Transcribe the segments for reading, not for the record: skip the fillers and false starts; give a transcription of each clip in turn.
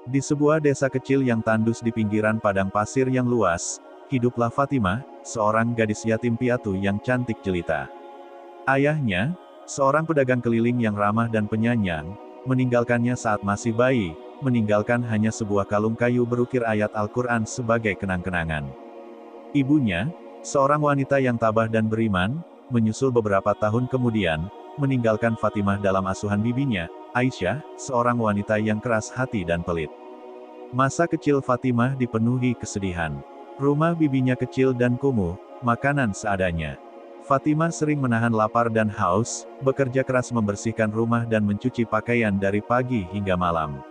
Di sebuah desa kecil yang tandus di pinggiran padang pasir yang luas, hiduplah Fatimah, seorang gadis yatim piatu yang cantik jelita. Ayahnya, seorang pedagang keliling yang ramah dan penyayang, meninggalkannya saat masih bayi, meninggalkan hanya sebuah kalung kayu berukir ayat Al-Quran sebagai kenang-kenangan. Ibunya, seorang wanita yang tabah dan beriman, menyusul beberapa tahun kemudian, meninggalkan Fatimah dalam asuhan bibinya, Aisyah, seorang wanita yang keras hati dan pelit. Masa kecil Fatimah dipenuhi kesedihan. Rumah bibinya kecil dan kumuh, makanan seadanya. Fatimah sering menahan lapar dan haus, bekerja keras membersihkan rumah dan mencuci pakaian dari pagi hingga malam.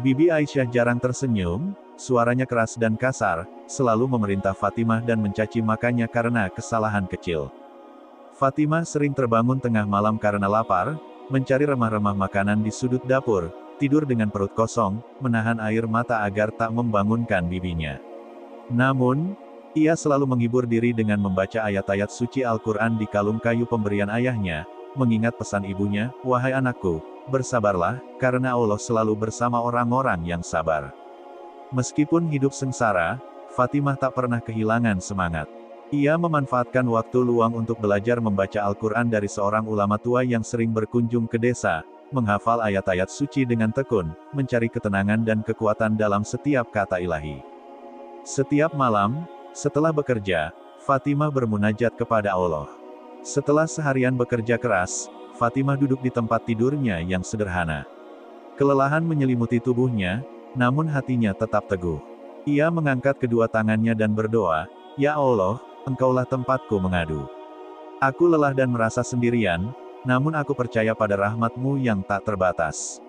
Bibi Aisyah jarang tersenyum, suaranya keras dan kasar, selalu memerintah Fatimah dan mencaci makannya karena kesalahan kecil. Fatimah sering terbangun tengah malam karena lapar, mencari remah-remah makanan di sudut dapur, tidur dengan perut kosong, menahan air mata agar tak membangunkan bibinya. Namun, ia selalu menghibur diri dengan membaca ayat-ayat suci Al-Quran di kalung kayu pemberian ayahnya, mengingat pesan ibunya, "Wahai anakku, bersabarlah, karena Allah selalu bersama orang-orang yang sabar." Meskipun hidup sengsara, Fatimah tak pernah kehilangan semangat. Ia memanfaatkan waktu luang untuk belajar membaca Al-Quran dari seorang ulama tua yang sering berkunjung ke desa, menghafal ayat-ayat suci dengan tekun, mencari ketenangan dan kekuatan dalam setiap kata ilahi. Setiap malam, setelah bekerja, Fatimah bermunajat kepada Allah. Setelah seharian bekerja keras, Fatimah duduk di tempat tidurnya yang sederhana. Kelelahan menyelimuti tubuhnya, namun hatinya tetap teguh. Ia mengangkat kedua tangannya dan berdoa, "Ya Allah, Engkaulah tempatku mengadu. Aku lelah dan merasa sendirian, namun aku percaya pada rahmat-Mu yang tak terbatas.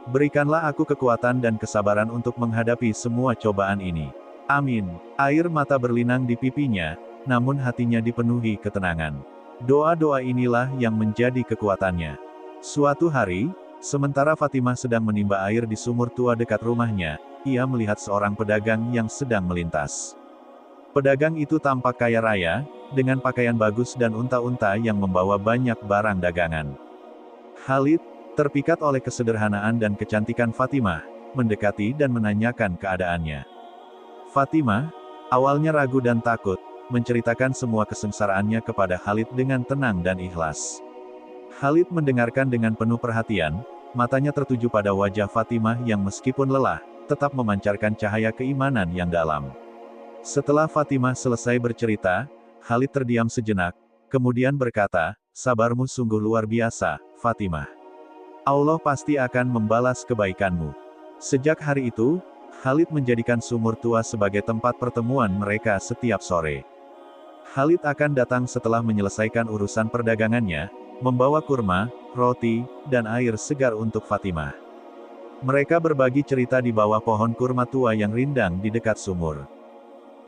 Berikanlah aku kekuatan dan kesabaran untuk menghadapi semua cobaan ini. Amin." Air mata berlinang di pipinya, namun hatinya dipenuhi ketenangan. Doa-doa inilah yang menjadi kekuatannya. Suatu hari, sementara Fatimah sedang menimba air di sumur tua dekat rumahnya, ia melihat seorang pedagang yang sedang melintas. Pedagang itu tampak kaya raya, dengan pakaian bagus dan unta-unta yang membawa banyak barang dagangan. Khalid, terpikat oleh kesederhanaan dan kecantikan Fatimah, mendekati dan menanyakan keadaannya. Fatimah, awalnya ragu dan takut, menceritakan semua kesengsaraannya kepada Khalid dengan tenang dan ikhlas. Khalid mendengarkan dengan penuh perhatian, matanya tertuju pada wajah Fatimah yang meskipun lelah, tetap memancarkan cahaya keimanan yang dalam. Setelah Fatimah selesai bercerita, Khalid terdiam sejenak, kemudian berkata, "Sabarmu sungguh luar biasa, Fatimah. Allah pasti akan membalas kebaikanmu." Sejak hari itu, Khalid menjadikan sumur tua sebagai tempat pertemuan mereka setiap sore. Khalid akan datang setelah menyelesaikan urusan perdagangannya, membawa kurma, roti, dan air segar untuk Fatimah. Mereka berbagi cerita di bawah pohon kurma tua yang rindang di dekat sumur.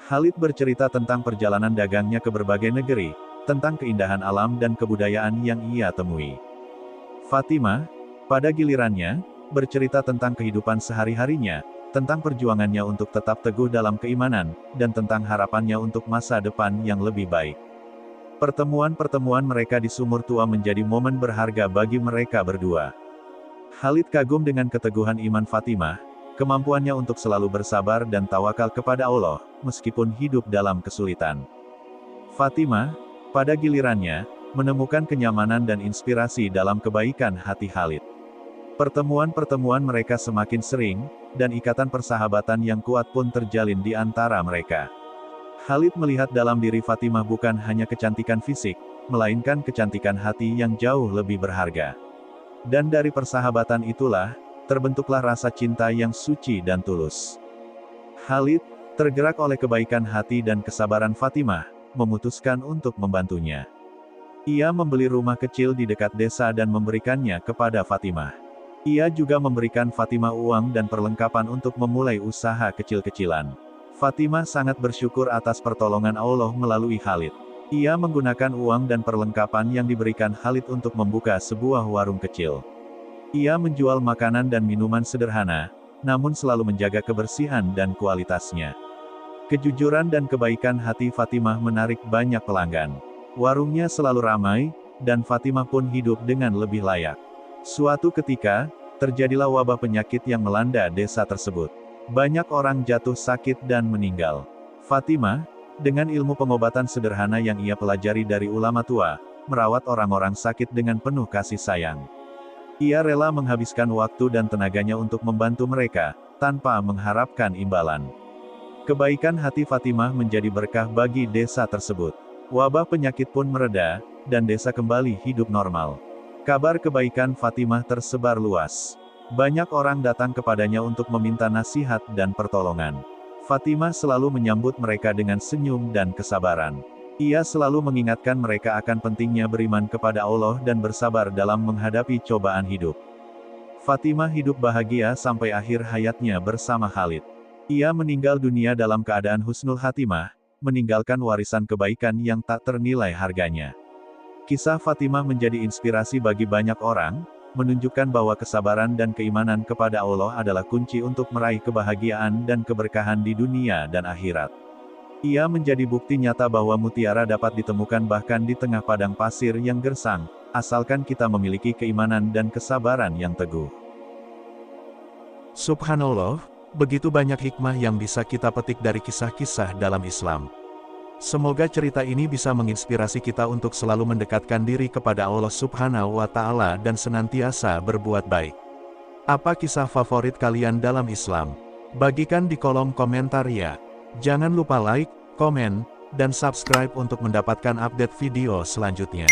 Khalid bercerita tentang perjalanan dagangnya ke berbagai negeri, tentang keindahan alam dan kebudayaan yang ia temui. Fatimah, pada gilirannya, bercerita tentang kehidupan sehari-harinya, tentang perjuangannya untuk tetap teguh dalam keimanan, dan tentang harapannya untuk masa depan yang lebih baik. Pertemuan-pertemuan mereka di sumur tua menjadi momen berharga bagi mereka berdua. Khalid kagum dengan keteguhan iman Fatimah, kemampuannya untuk selalu bersabar dan tawakal kepada Allah, meskipun hidup dalam kesulitan. Fatimah, pada gilirannya, menemukan kenyamanan dan inspirasi dalam kebaikan hati Khalid. Pertemuan-pertemuan mereka semakin sering, dan ikatan persahabatan yang kuat pun terjalin di antara mereka. Khalid melihat dalam diri Fatimah bukan hanya kecantikan fisik, melainkan kecantikan hati yang jauh lebih berharga. Dan dari persahabatan itulah, terbentuklah rasa cinta yang suci dan tulus. Khalid, tergerak oleh kebaikan hati dan kesabaran Fatimah, memutuskan untuk membantunya. Ia membeli rumah kecil di dekat desa dan memberikannya kepada Fatimah. Ia juga memberikan Fatimah uang dan perlengkapan untuk memulai usaha kecil-kecilan. Fatimah sangat bersyukur atas pertolongan Allah melalui Khalid. Ia menggunakan uang dan perlengkapan yang diberikan Khalid untuk membuka sebuah warung kecil. Ia menjual makanan dan minuman sederhana, namun selalu menjaga kebersihan dan kualitasnya. Kejujuran dan kebaikan hati Fatimah menarik banyak pelanggan. Warungnya selalu ramai, dan Fatimah pun hidup dengan lebih layak. Suatu ketika, Terjadilah wabah penyakit yang melanda desa tersebut. Banyak orang jatuh sakit dan meninggal. Fatimah, dengan ilmu pengobatan sederhana yang ia pelajari dari ulama tua, merawat orang-orang sakit dengan penuh kasih sayang. Ia rela menghabiskan waktu dan tenaganya untuk membantu mereka, tanpa mengharapkan imbalan. Kebaikan hati Fatimah menjadi berkah bagi desa tersebut. Wabah penyakit pun mereda, dan desa kembali hidup normal. Kabar kebaikan Fatimah tersebar luas. Banyak orang datang kepadanya untuk meminta nasihat dan pertolongan. Fatimah selalu menyambut mereka dengan senyum dan kesabaran. Ia selalu mengingatkan mereka akan pentingnya beriman kepada Allah dan bersabar dalam menghadapi cobaan hidup. Fatimah hidup bahagia sampai akhir hayatnya bersama Khalid. Ia meninggal dunia dalam keadaan husnul khatimah, meninggalkan warisan kebaikan yang tak ternilai harganya. Kisah Fatimah menjadi inspirasi bagi banyak orang, menunjukkan bahwa kesabaran dan keimanan kepada Allah adalah kunci untuk meraih kebahagiaan dan keberkahan di dunia dan akhirat. Ia menjadi bukti nyata bahwa mutiara dapat ditemukan bahkan di tengah padang pasir yang gersang, asalkan kita memiliki keimanan dan kesabaran yang teguh. Subhanallah, begitu banyak hikmah yang bisa kita petik dari kisah-kisah dalam Islam. Semoga cerita ini bisa menginspirasi kita untuk selalu mendekatkan diri kepada Allah Subhanahu wa Ta'ala dan senantiasa berbuat baik. Apa kisah favorit kalian dalam Islam? Bagikan di kolom komentar ya. Jangan lupa like, komen, dan subscribe untuk mendapatkan update video selanjutnya.